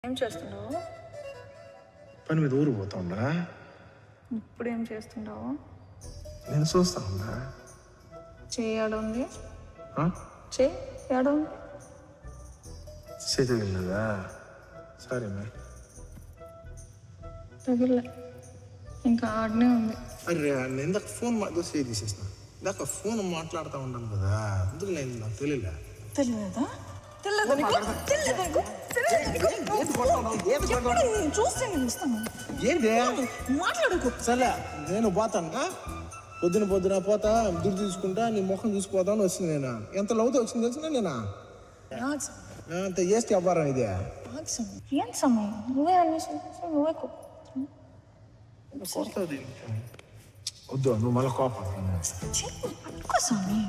ఏం చేస్తున్నావు? పని మీద ఊరు పోతా ఉండా. ఇప్పుడు ఏం చేస్తున్నావు? నేను చూస్తా ఉన్నా. చేయడుంది చేయడుంది చేతగిలినదా? సరే మే. తగిలే, ఇంకా ఆడనే ఉంది. అరే నేను ఇందాక ఫోన్ దోశ తీసేసిన. ఇందాక ఫోన్ మాట్లాడుతూ ఉంటాను కదా, అందుకు నేను నాకు తెలియలే. తెలియదా? ఏంటి మాట్లాడుకో. సరే నేను పోతాను. పొద్దున పోతా, దుడ్డు తీసుకుంటా, నీ ముఖం చూసిపోతాను వచ్చింది. నేను ఎంత లవ్తో వచ్చింది తెలిసిన నేను అంత చేస్తే అవ్వరా ఇదే. ఏం సమయం? నువ్వే అనేసి నువ్వే వద్దు నువ్వు మళ్ళీ కోపం పట్టుకో స్వామి.